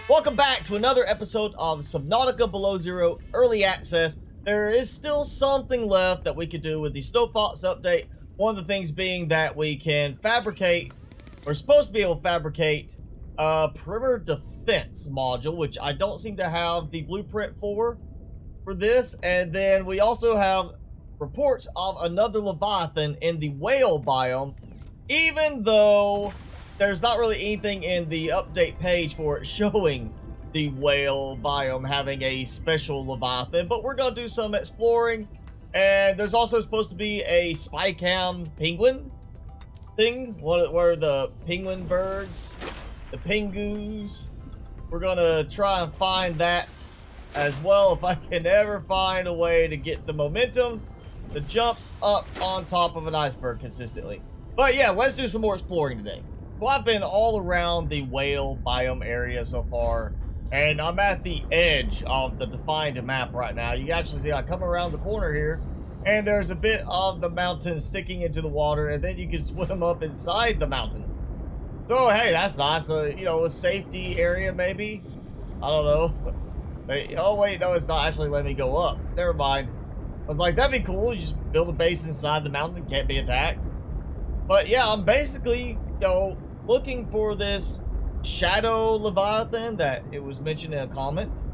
Welcome back to another episode of Subnautica Below Zero Early Access. There is still something left that we could do with the Snow Fox update. One of the things being that we can fabricate, we're supposed to be able to fabricate a perimeter defense module, which I don't seem to have the blueprint for this. And then we also have reports of another Leviathan in the whale biome, even though there's not really anything in the update page for it showing the whale biome having a special Leviathan, but we're gonna do some exploring. And there's also supposed to be a spy cam penguin thing, where the penguin birds, the pingoos, we're gonna try and find that as well if I can ever find a way to get the momentum to jump up on top of an iceberg consistently. But yeah, let's do some more exploring today. Well, I've been all around the whale biome area so far, and I'm at the edge of the defined map right now. You can actually see I come around the corner here, and there's a bit of the mountain sticking into the water, and then you can swim up inside the mountain. So, hey, that's nice. You know, a safety area, maybe? I don't know. Oh, wait, no, it's not actually letting me go up. Never mind. I was like, that'd be cool. You just build a base inside the mountain, can't be attacked. But yeah, I'm basically, you know, looking for this shadow Leviathan that it was mentioned in a comment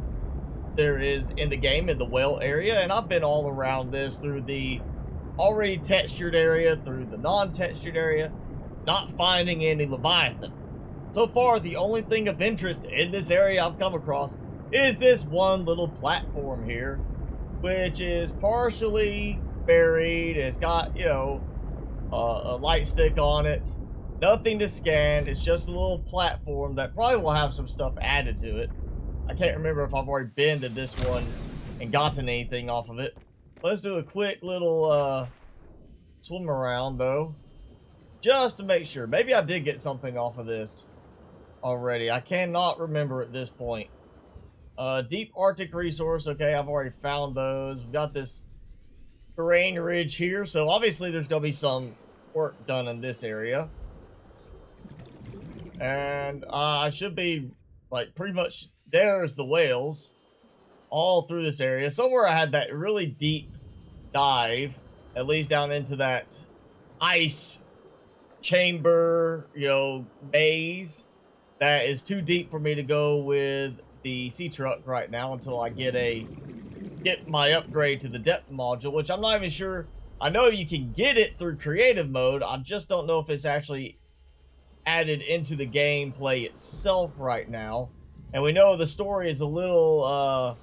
there is in the game in the whale area, and I've been all around this through the already textured area, through the non-textured area, not finding any Leviathan. So far, the only thing of interest in this area I've come across is this one little platform here, which is partially buried. It's got, you know, a light stick on it. Nothing to scan. It's just a little platform that probably will have some stuff added to it. I can't remember if I've already been to this one and gotten anything off of it. Let's do a quick little swim around though, just to make sure. Maybe I did get something off of this already. I cannot remember at this point. Deep Arctic resource. Okay, I've already found those. We've got this terrain ridge here, so obviously there's gonna be some work done in this area. And I should be, like, pretty much, there's the whales all through this area. Somewhere I had that really deep dive that leads down into that ice chamber, you know, maze that is too deep for me to go with the sea truck right now until I get my upgrade to the depth module, which I'm not even sure. I know you can get it through creative mode. I just don't know if it's actually added into the gameplay itself right now. And we know the story is a little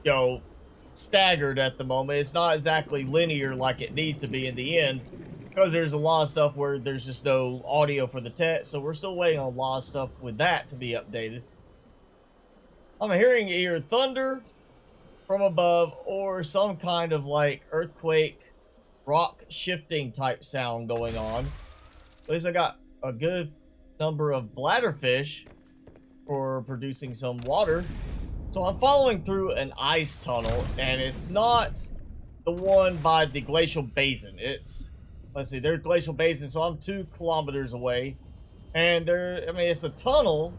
you know, staggered at the moment. It's not exactly linear like it needs to be in the end, because there's a lot of stuff where there's just no audio for the text, so we're still waiting on a lot of stuff with that to be updated. I'm hearing either thunder from above or some kind of like earthquake, rock shifting type sound going on. At least I got a good number of bladderfish for producing some water. So I'm following through an ice tunnel, and it's not the one by the glacial basin. It's, let's see, there's glacial basin, so I'm 2 kilometers away. And there, I mean, it's a tunnel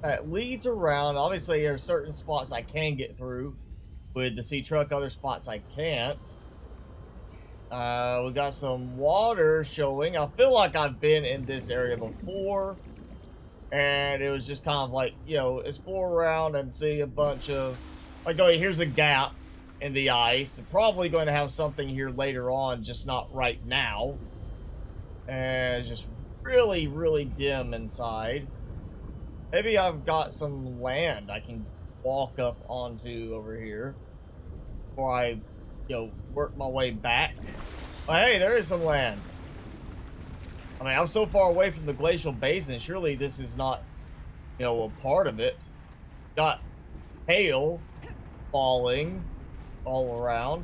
that leads around. Obviously, there are certain spots I can get through with the sea truck, other spots I can't. We got some water showing. I feel like I've been in this area before, and it was just kind of like, you know, explore around and see a bunch of, like, oh, here's a gap in the ice. Probably going to have something here later on, just not right now. And it's just really, really dim inside. Maybe I've got some land I can walk up onto over here before I, you know, work my way back. But hey, there is some land. I mean, I'm so far away from the glacial basin, surely this is not, you know, a part of it. Got hail falling all around.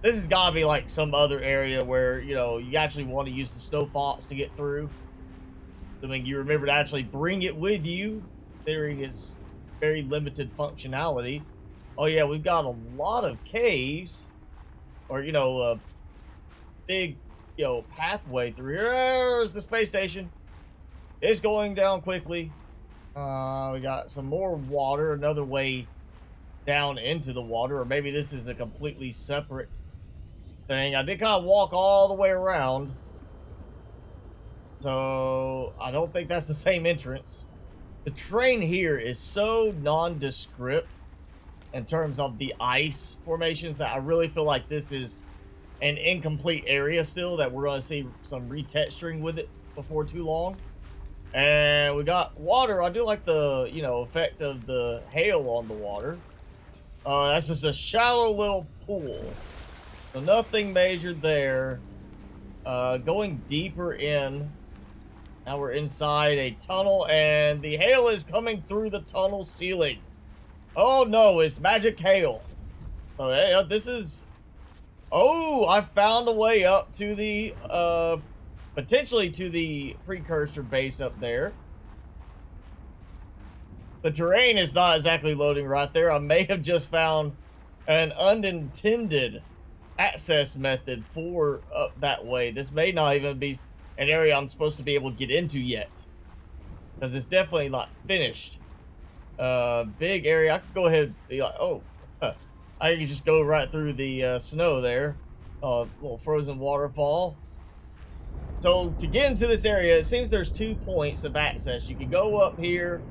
This has got to be like some other area where, you know, you actually want to use the Snow Fox to get through. I mean, you remember to actually bring it with you, considering its very limited functionality. Oh yeah, we've got a lot of caves, or, you know, a big, you know, pathway through here. There's the space station. It's going down quickly. We got some more water, another way down into the water, or maybe this is a completely separate thing. I did kind of walk all the way around, so I don't think that's the same entrance. The terrain here is so nondescript in terms of the ice formations that I really feel like this is an incomplete area still, that we're going to see some retexturing with it before too long. And we got water. I do like the, you know, effect of the hail on the water. That's just a shallow little pool. So nothing major there. Going deeper in. Now we're inside a tunnel, and the hail is coming through the tunnel ceiling. Oh no, it's magic hail. Oh, hey, this is... Oh, I found a way up to the, potentially to the precursor base up there. The terrain is not exactly loading right there. I may have just found an unintended access method for up that way. This may not even be an area I'm supposed to be able to get into yet, because it's definitely not finished. Big area. I could go ahead and be like, oh, I can just go right through the snow there. Little frozen waterfall. So to get into this area, it seems there's 2 points of access. You can go up here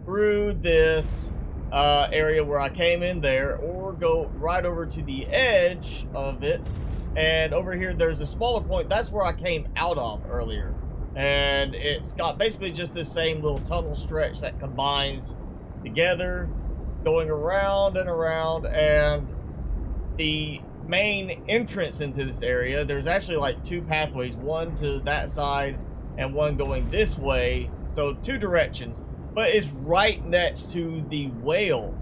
through this area where I came in there, or go right over to the edge of it. And over here, there's a smaller point. That's where I came out of earlier. And it's got basically just this same little tunnel stretch that combines together, going around and around. And the main entrance into this area, there's actually like 2 pathways, one to that side and one going this way. So 2 directions, but it's right next to the whale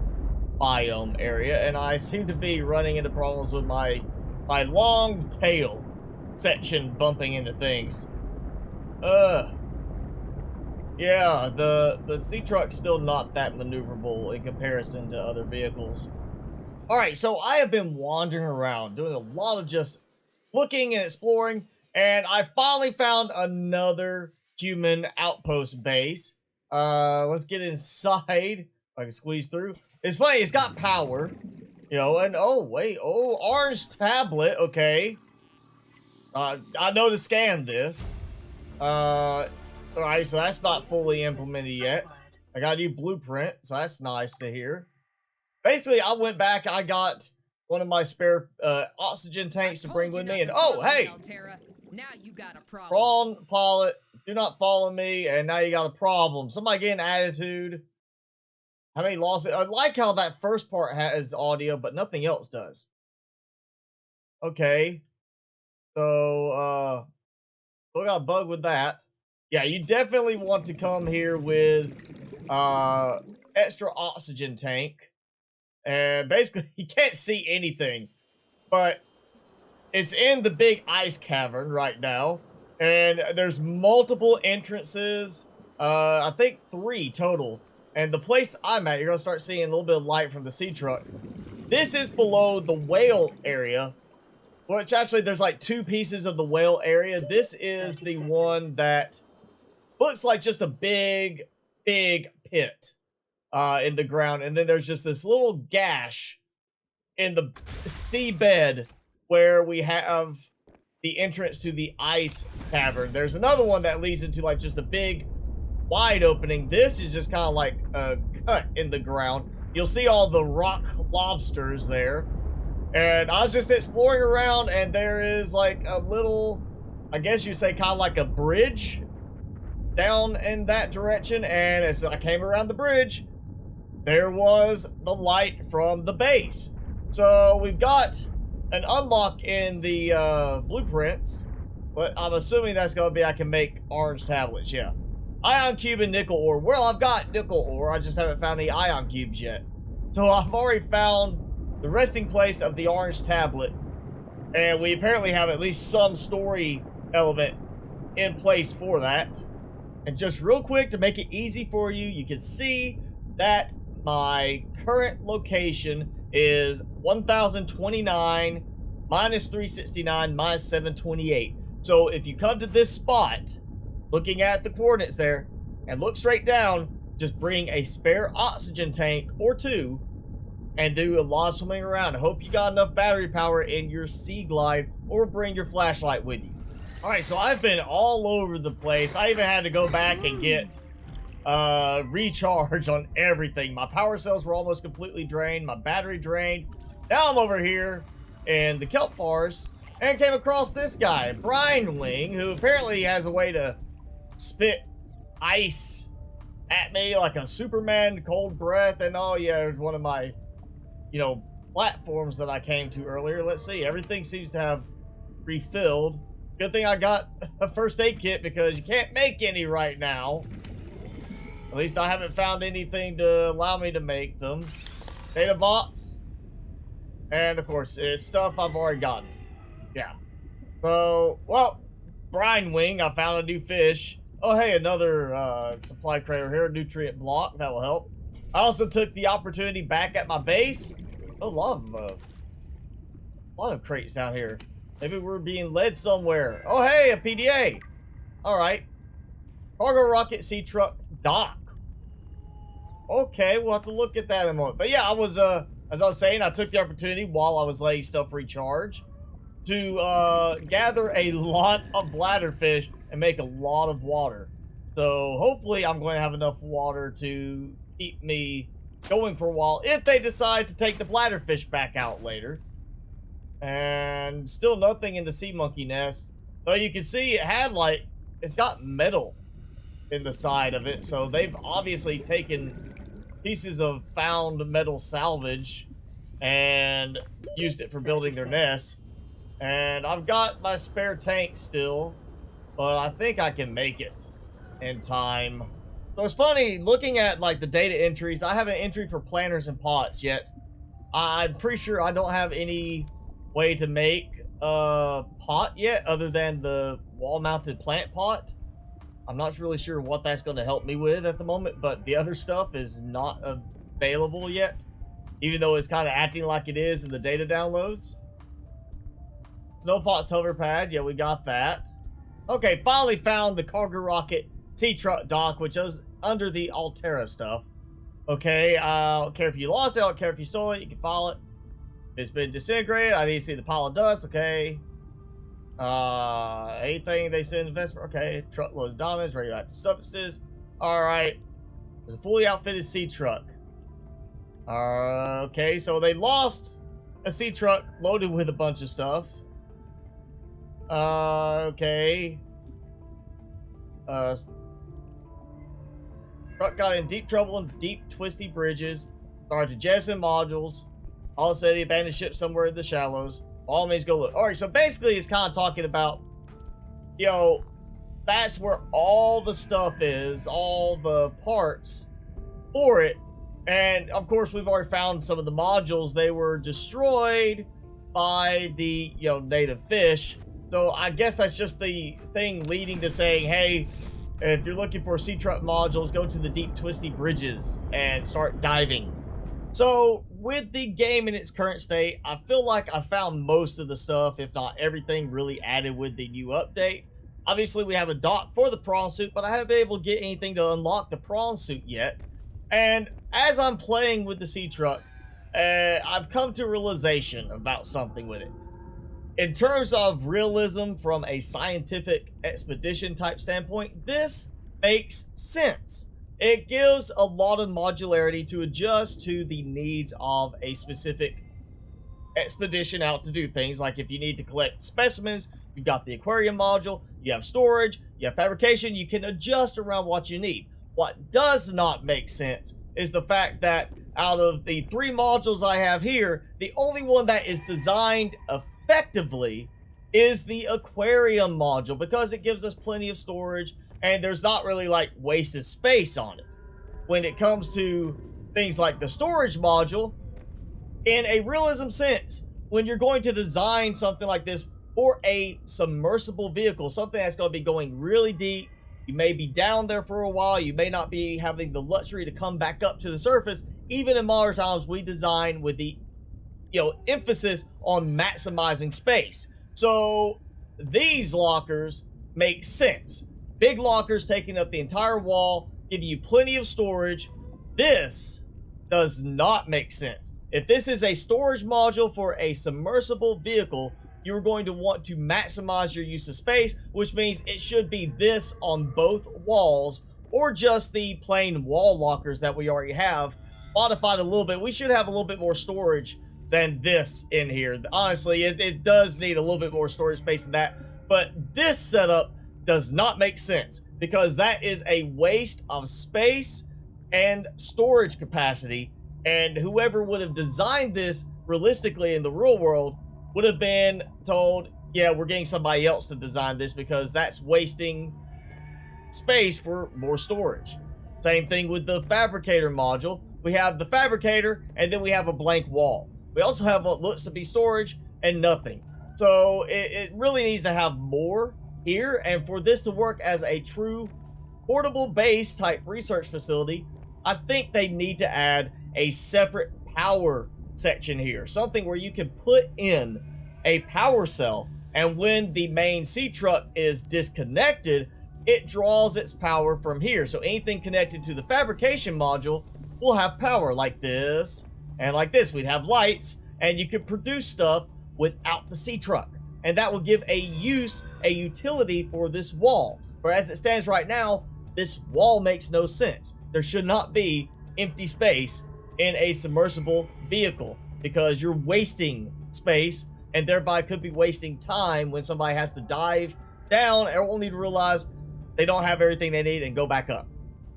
biome area. And I seem to be running into problems with my long tail section bumping into things. Yeah, the sea truck's still not that maneuverable in comparison to other vehicles. Alright, so I have been wandering around, doing a lot of just looking and exploring, and I finally found another human outpost base. Let's get inside. I can squeeze through. It's funny, it's got power. You know, and oh wait, oh, orange tablet, okay. I know to scan this. Alright, so that's not fully implemented yet. I got a new blueprint, so that's nice to hear. Basically, I went back, I got one of my spare oxygen tanks to bring with me, and oh, hey! Now you got a problem. Prawn pilot, do not follow me, and now you got a problem. Somebody get an attitude. How many losses? I like how that first part has audio, but nothing else does. Okay. So, we got a bug with that. Yeah, you definitely want to come here with, extra oxygen tank. And basically, you can't see anything. But it's in the big ice cavern right now. And there's multiple entrances. I think 3 total. And the place I'm at, you're going to start seeing a little bit of light from the sea truck. This is below the whale area. Which actually, there's like 2 pieces of the whale area. This is the one that looks like just a big, big pit in the ground. And then there's just this little gash in the seabed where we have the entrance to the ice cavern. There's another one that leads into like just a big wide opening. This is just kind of like a cut in the ground. You'll see all the rock lobsters there. And I was just exploring around, and there is like a little, I guess you'd say kind of like a bridge down in that direction. And as I came around the bridge, there was the light from the base. So we've got an unlock in the blueprints, but I'm assuming that's going to be I can make orange tablets, yeah. Ion cube and nickel ore. Well, I've got nickel ore, I just haven't found any ion cubes yet. So I've already found the resting place of the orange tablet, and we apparently have at least some story element in place for that. And just real quick, to make it easy for you, you can see that my current location is 1029 minus 369 minus 728. So if you come to this spot, looking at the coordinates there, and look straight down, just bring a spare oxygen tank or two and do a lot of swimming around. I hope you got enough battery power in your Sea Glide, or bring your flashlight with you. All right, so I've been all over the place. I even had to go back and get recharge on everything. My power cells were almost completely drained, my battery drained. Now I'm over here in the kelp forest and came across this guy, Brine Wing, who apparently has a way to spit ice at me like a Superman cold breath. And oh yeah, there's one of my, platforms that I came to earlier. Let's see, everything seems to have refilled. Good thing I got a first aid kit, because you can't make any right now. At least I haven't found anything to allow me to make them. Data box. And of course, it's stuff I've already gotten. Yeah. So, well, Brine Wing, I found a new fish. Oh, hey, another supply crate over here, nutrient block. That will help. I also took the opportunity back at my base. Oh, a lot of crates down here. Maybe we're being led somewhere. Oh, hey, a PDA. All right. Cargo rocket sea truck dock. Okay, we'll have to look at that in a moment. But yeah, I was, as I was saying, I took the opportunity while I was letting stuff recharge to gather a lot of bladderfish and make a lot of water. So hopefully I'm going to have enough water to keep me going for a while if they decide to take the bladderfish back out later. And still nothing in the sea monkey nest. Though you can see it had it's got metal in the side of it. So they've obviously taken pieces of found metal salvage and used it for building their nests. And I've got my spare tank still, but I think I can make it in time. So it's funny, looking at the data entries, I have an entry for planters and pots, yet I'm pretty sure I don't have any way to make a pot yet other than the wall-mounted plant pot. I'm not really sure what that's going to help me with at the moment, but the other stuff is not available yet, even though it's kind of acting like it is in the data downloads. Snow Fox hover pad, yeah, we got that. Okay, finally found the cargo rocket sea truck dock, which is under the Altera stuff. Okay, I don't care if you lost it, I don't care if you stole it, you can file it. It's been disintegrated. I need to see the pile of dust. Okay. Anything they send investment. Okay. Truckload of diamonds, radioactive substances. Alright. There's a fully outfitted sea truck. Okay, so they lost a sea truck loaded with a bunch of stuff. Okay. Truck got in deep trouble in deep, twisty bridges. Started to jettison modules. All said he abandoned ship somewhere in the shallows. All means go look. Alright, so basically it's kind of talking about, that's where all the stuff is, all the parts for it. And of course we've already found some of the modules. They were destroyed by the, native fish. So I guess that's just the thing leading to saying, hey, if you're looking for sea truck modules, go to the deep twisty bridges and start diving. So with the game in its current state, I feel like I found most of the stuff, if not everything, really added with the new update. Obviously, we have a dock for the prawn suit, but I haven't been able to get anything to unlock the prawn suit yet. And as I'm playing with the sea truck, I've come to a realization about something with it. In terms of realism from a scientific expedition type standpoint, this makes sense. It gives a lot of modularity to adjust to the needs of a specific expedition out to do things. Like if you need to collect specimens, you've got the aquarium module, you have storage, you have fabrication, you can adjust around what you need. What does not make sense is the fact that out of the 3 modules I have here, the only one that is designed effectively is the aquarium module, because it gives us plenty of storage and there's not really wasted space on it. When it comes to things like the storage module, in a realism sense, when you're going to design something like this for a submersible vehicle, something that's going to be going really deep, you may be down there for a while, you may not be having the luxury to come back up to the surface. Even in modern times, we design with the emphasis on maximizing space. So these lockers make sense. Big lockers taking up the entire wall, give you plenty of storage. This does not make sense. If this is a storage module for a submersible vehicle, you're going to want to maximize your use of space, which means it should be this on both walls, or just the plain wall lockers that we already have, modified a little bit. We should have a little bit more storage than this in here. Honestly, it does need a little bit more storage space than that, but this setup does not make sense because that is a waste of space and storage capacity, and whoever would have designed this realistically in the real world would have been told, yeah, we're getting somebody else to design this because that's wasting space for more storage. Same thing with the fabricator module. We have the fabricator and then we have a blank wall. We also have what looks to be storage and nothing. So it really needs to have more here, and for this to work as a true portable base type research facility, I think they need to add a separate power section here, something where you can put in a power cell, and when the main sea truck is disconnected, it draws its power from here. So anything connected to the fabrication module will have power like this and like this. We'd have lights, and you could produce stuff without the sea truck, and that will give a utility for this wall. But as it stands right now, this wall makes no sense. There should not be empty space in a submersible vehicle because you're wasting space and thereby could be wasting time when somebody has to dive down and only to realize they don't have everything they need and go back up.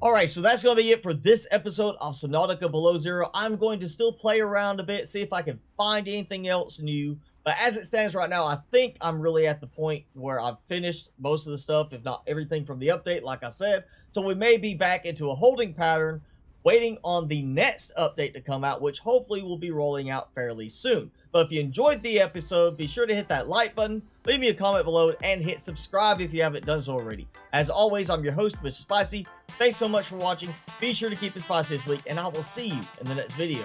Alright, so that's going to be it for this episode of Subnautica Below Zero. I'm going to still play around a bit, see if I can find anything else new. But as it stands right now, I think I'm really at the point where I've finished most of the stuff, if not everything from the update, like I said. So we may be back into a holding pattern, waiting on the next update to come out, which hopefully will be rolling out fairly soon. But if you enjoyed the episode, be sure to hit that like button, leave me a comment below, and hit subscribe if you haven't done so already. As always, I'm your host, Mr. Spicy. Thanks so much for watching. Be sure to keep it spicy this week, and I will see you in the next video.